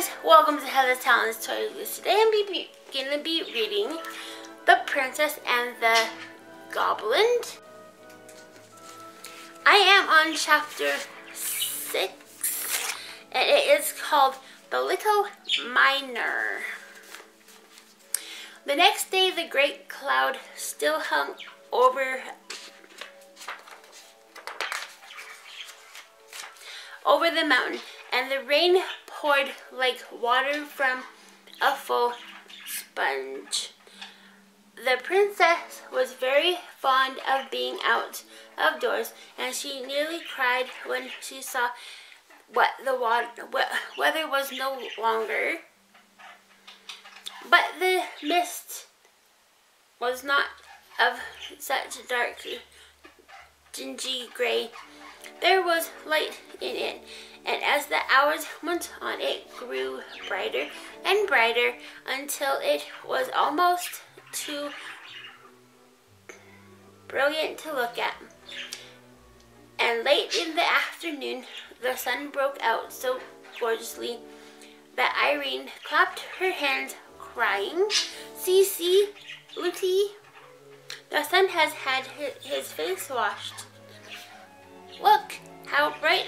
guys, welcome to Heather's Talents Toys. Today I'm going to be reading The Princess and the Goblins. I am on chapter 6 and it is called The Little Miner. The next day the great cloud still hung over the mountain, and the rain poured like water from a full sponge. The princess was very fond of being out of doors, and she nearly cried when she saw what the weather was no longer. But the mist was not of such dark, dingy gray. There was light in it, and as the hours went on, it grew brighter and brighter until it was almost too brilliant to look at. And late in the afternoon, the sun broke out so gorgeously that Irene clapped her hands, crying, "See, see, Looty, the sun has had his face washed. Look how bright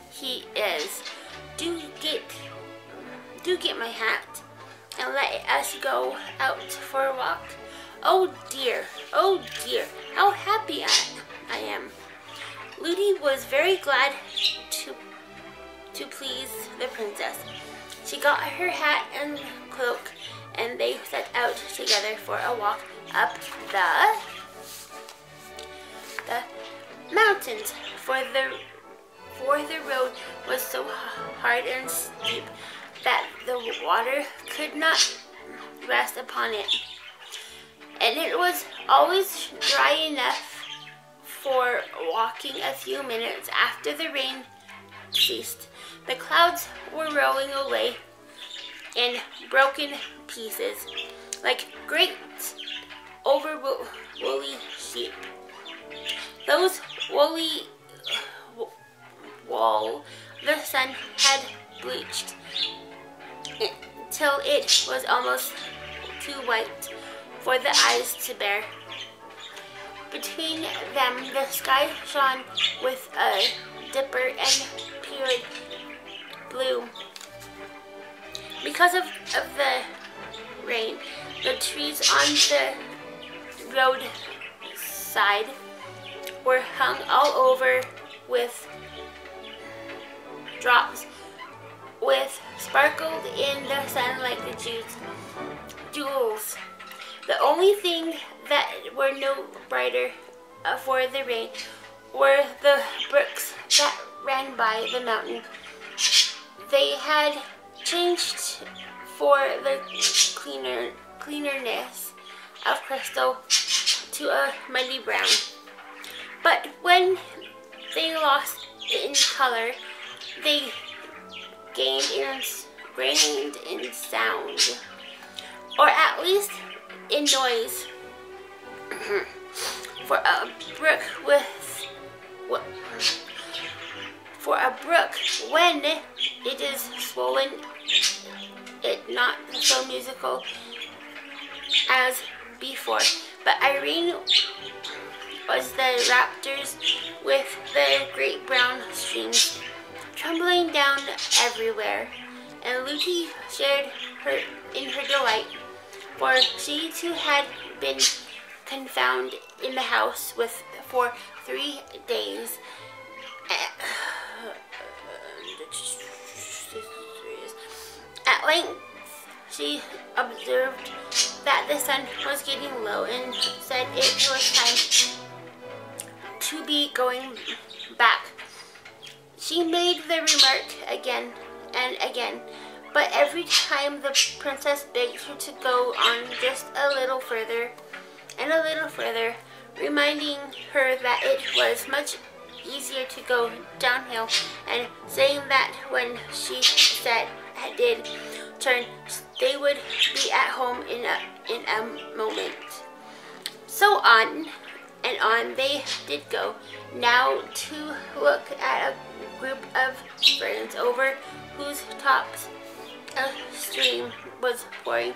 he is. Do get my hat and let us go out for a walk. Oh dear, how happy I am." Looty was very glad to please the princess. She got her hat and cloak, and they set out together for a walk up the mountains, for the road was so hard and steep that the water could not rest upon it, and it was always dry enough for walking a few minutes after the rain ceased. The clouds were rolling away in broken pieces like great woolly sheep. Those wool the sun had bleached till it was almost too white for the eyes to bear. Between them the sky shone with a deeper and pure blue. Because of the rain, the trees on the roadside were hung all over with drops, with sparkled in the sun like the jewels. The only thing that were no brighter for the rain were the brooks that ran by the mountain. They had changed for the clearness of crystal to a muddy brown. But when they lost in color, they gained in sound, or at least in noise. For a brook when it is swollen, it not so musical as before. But Irene was the raptors with the great brown streams tumbling down everywhere, and Looty shared in her delight, for she too had been confined in the house for 3 days. At length she observed that the sun was getting low and said it was time to be going back. She made the remark again and again, but every time the princess begged her to go on just a little further and a little further, reminding her that it was much easier to go downhill, and saying that when she did turn, they would be at home in a moment. So on and on they did go, now to look at a group of ferns over whose tops a stream was pouring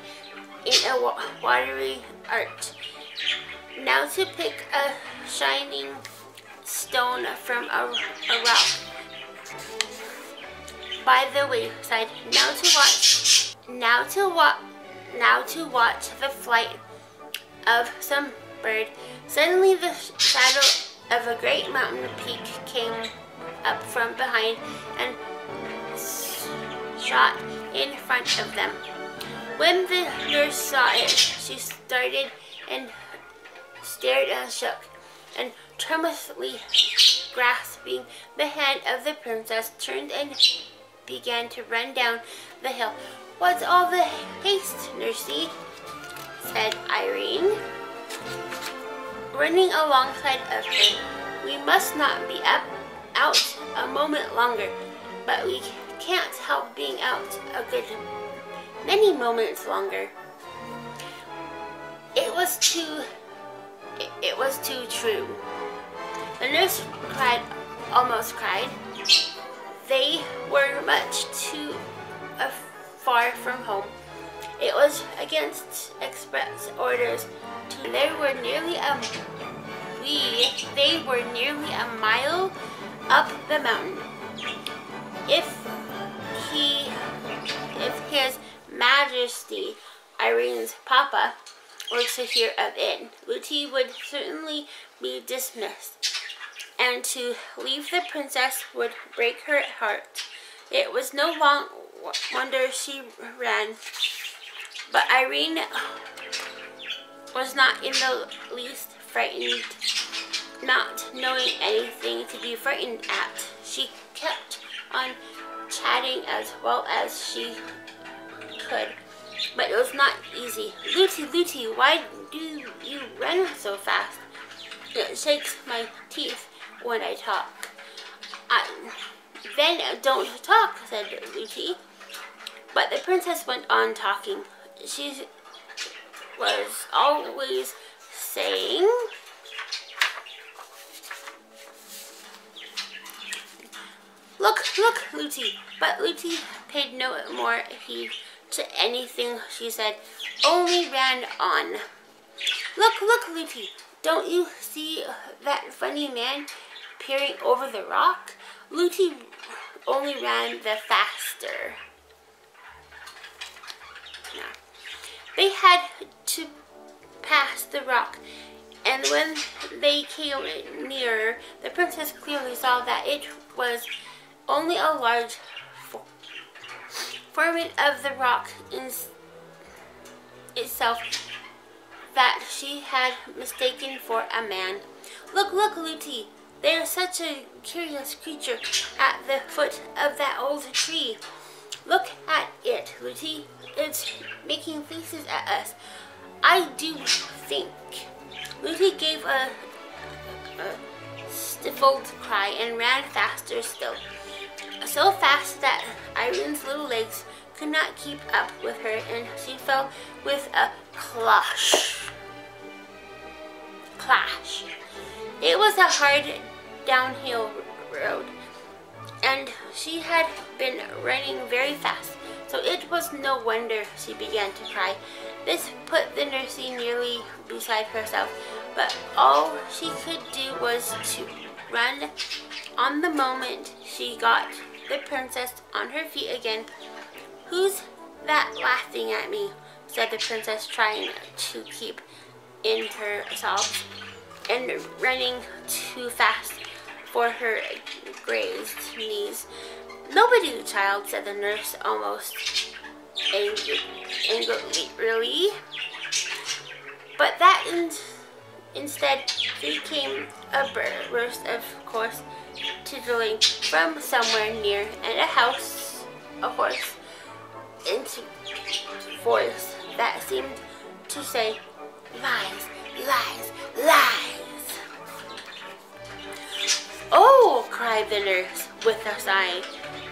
in a watery arch. Now to pick a shining stone from a rock by the wayside. Now to watch the flight of some bird. Suddenly the shadow of a great mountain peak came up from behind and shot in front of them. When the nurse saw it, she started and stared and shook, and tremulously grasping the hand of the princess, turned and began to run down the hill. "What's all the haste, nursey?" said Irene, running alongside of her. "We must not be out a moment longer, but we can't help being out a good many moments longer." It was too true. The nurse almost cried. They were much too far from home. It was against express orders. They were nearly a mile up the mountain. If His Majesty Irenes Papa were to hear of it, Luti would certainly be dismissed, and to leave the princess would break her heart. It was no long wonder she ran, but Irene was not in the least frightened, not knowing anything to be frightened at. She kept on chatting as well as she could, but it was not easy. Luti, why do you run so fast? It shakes my teeth when I talk." Then don't talk," said Luti. But the princess went on talking. She was always saying, Look, Luti." But Luti paid no more heed to anything she said, only ran on. Look, Luti, don't you see that funny man peering over the rock?" Luti only ran the faster. They had to pass the rock, and when they came nearer, the princess clearly saw that it was only a large fragment of the rock itself that she had mistaken for a man. Look, Luti, there's such a curious creature at the foot of that old tree. Look at it, Luti. It's making faces at us. I do think." Luti gave a stifled cry and ran faster still. So fast that Irene's little legs could not keep up with her, and she fell with a clash. It was a hard downhill road, and she had been running very fast, so it was no wonder she began to cry. This put the nursey nearly beside herself, but all she could do was to run. On the moment she got the princess on her feet again. "Who's that laughing at me?" said the princess, trying to keep in her sobs and running too fast for her grazed knees. "Nobody, child," said the nurse almost angrily. But that instead there came a burst of coarse tittering from somewhere near, and a horse into voice that seemed to say, "Lies, lies, lies." "Oh!" cried the nurse with a sigh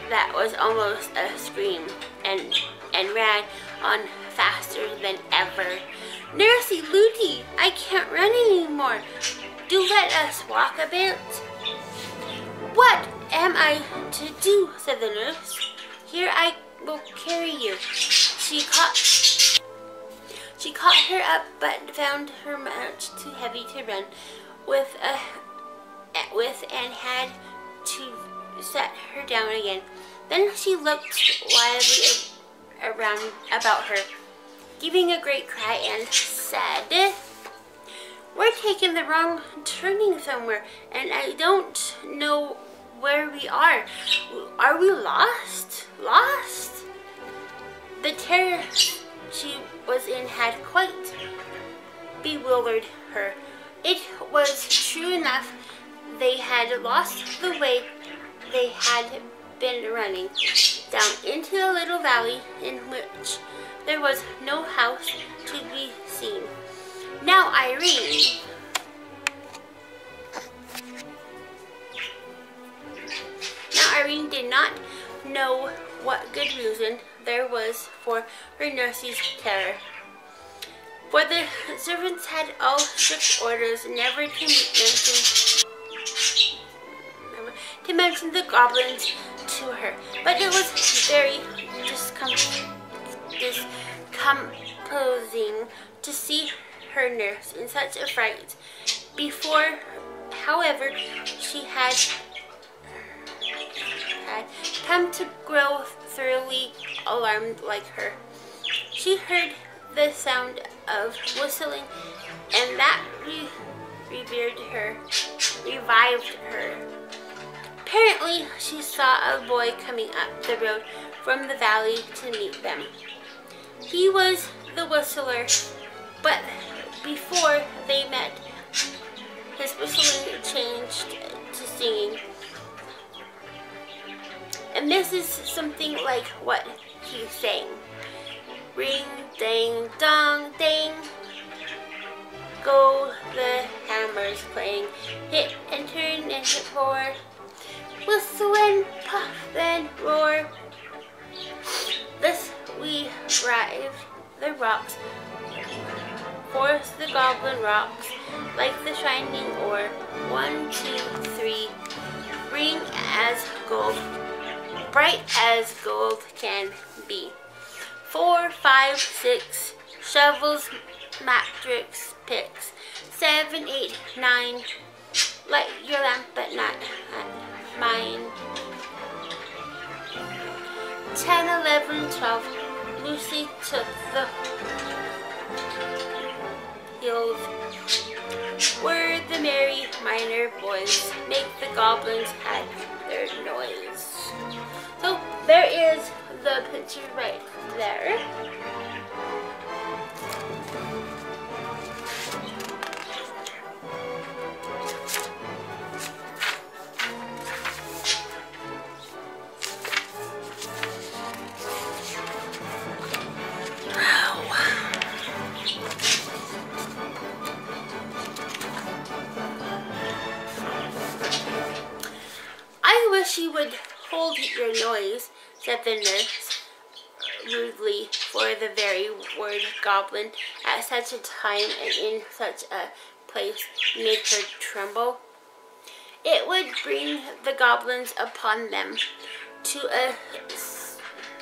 that was almost a scream, and ran on faster than ever. "Nursey, Luti, I can't run anymore. Do let us walk a bit." "What am I to do?" said the nurse. "Here I will carry you. She caught her up, but found her much too heavy to run with and had to set her down again. Then she looked wildly around about her, giving a great cry, and said, "We're taking the wrong turning somewhere, and I don't know where we are. Are we lost? Lost?" The terror she was in had quite bewildered her. It was true enough. They had lost the way they had been running down into a little valley in which there was no house to be seen. Now Irene did not know what good reason there was for her nurse's terror, for the servants had all strict orders never to mention the goblins to her. But it was very discomposing to see her nurse in such a fright. Before, however, she had come to grow thoroughly alarmed like her. She heard the sound of whistling, and that revived her. Apparently, she saw a boy coming up the road from the valley to meet them. He was the whistler, but before they met, his whistling changed to singing. And this is something like what he sang. Ring, ding, dong, ding. Go the hammers playing. Hit and turn and hit pour. Whistle and puff and roar. Thus we drive the rocks. Force the goblin rocks like the shining ore. 1, 2, 3. Ring as gold. Bright as gold can be. 4, 5, 6. Shovels, matrix, picks. 7, 8, 9. Light your lamp but not mine. 10, 11, 12. Lucy took the hills where the merry miner boys make the goblins had their noise. So there is the picture right there. "I wish you would hold your noise," said the nurse rudely, for the very word goblin at such a time and in such a place made her tremble. It would bring the goblins upon them. To a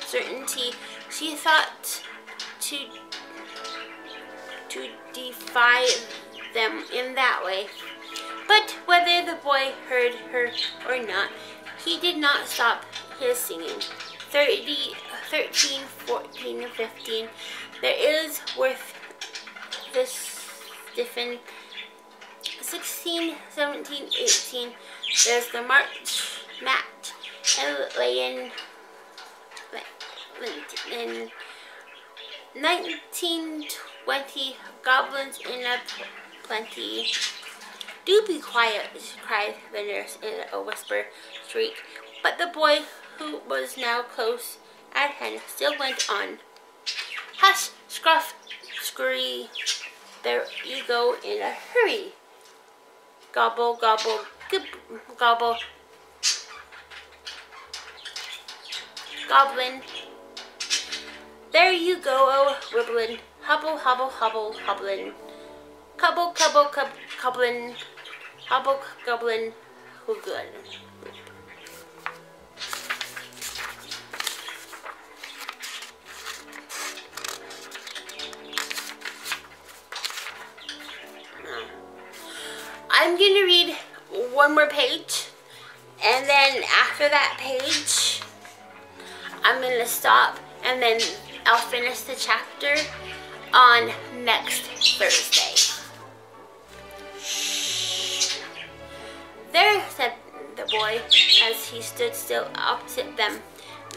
certainty, she thought to defy them in that way. But whether the boy heard her or not, he did not stop his singing. 13, 14, and 15. There is worth this stiffen. 16, 17, 18. There's the match, and laying in 19, 20. Goblins in a plenty. "Do be quiet," cried the nurse in a whisper shriek. But the boy, who was now close at hand, still went on. "Hush, scruff, scurry, there you go in a hurry. Gobble, gobble, gobble, goblin. There you go, wibbling, hobble, hobble, hobble, hobbling. Cubble, cubble, cubblin, hobble, goblin, who good." I'm going to read one more page, and then after that page, I'm going to stop, and then I'll finish the chapter on next Thursday. There, said the boy, as he stood still opposite them.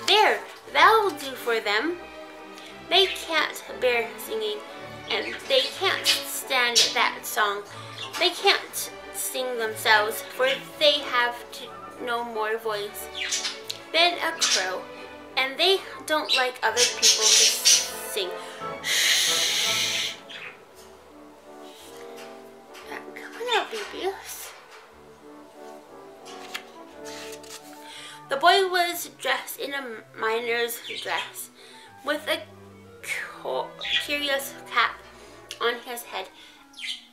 There, that'll do for them. They can't bear singing, and they can't stand that song. They can't sing themselves, for they have no more voice than a crow, and they don't like other people to sing. Shh. Come on out, babies. The boy was dressed in a miner's dress, with a curious cap on his head.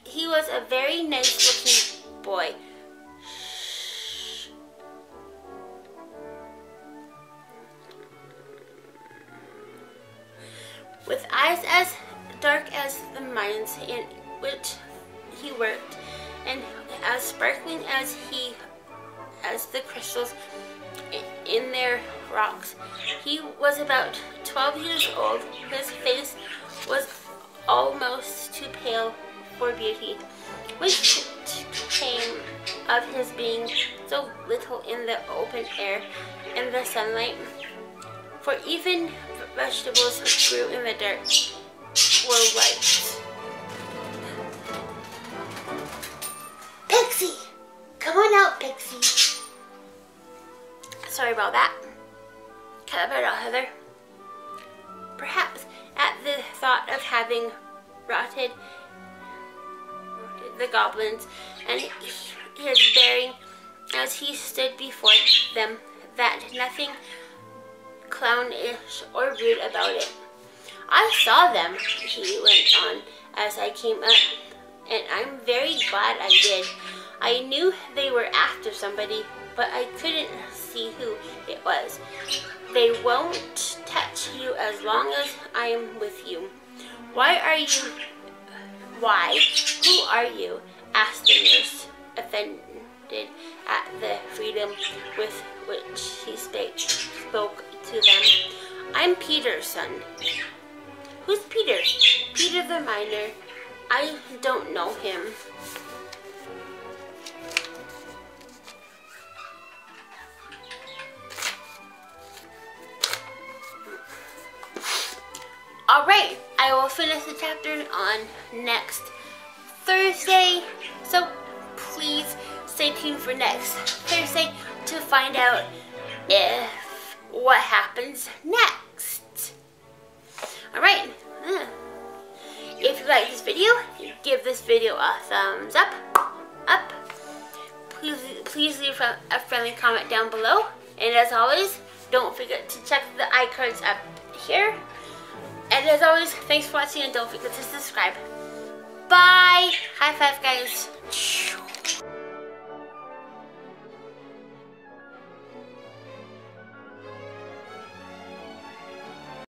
He was a very nice-looking boy. With eyes as dark as the mines in which he worked, and as sparkling as the crystals in their rocks. He was about 12 years old. His face was almost too pale for beauty, which came of his being so little in the open air in the sunlight. For even vegetables grew in the dirt were white. Pixie! Come on out, Pixie! Sorry about that. Cut that out, Heather. Perhaps at the thought of having rotted the goblins and his bearing as he stood before them, that nothing clownish or rude about it. I saw them, he went on, as I came up, and I'm very glad I did. I knew they were after somebody, but I couldn't see who it was. They won't touch you as long as I am with you. Who are you? Asked the nurse, offended at the freedom with which he spoke to them. I'm Peter's son. Who's Peter? Peter the miner. I don't know him. Alright, I will finish the chapter on next Thursday, so please stay tuned for next Thursday to find out what happens next. Alright, if you like this video, give this video a thumbs up. Please leave a friendly comment down below, and as always, don't forget to check the iCards up here. And as always, thanks for watching, and don't forget to subscribe. Bye! High five, guys.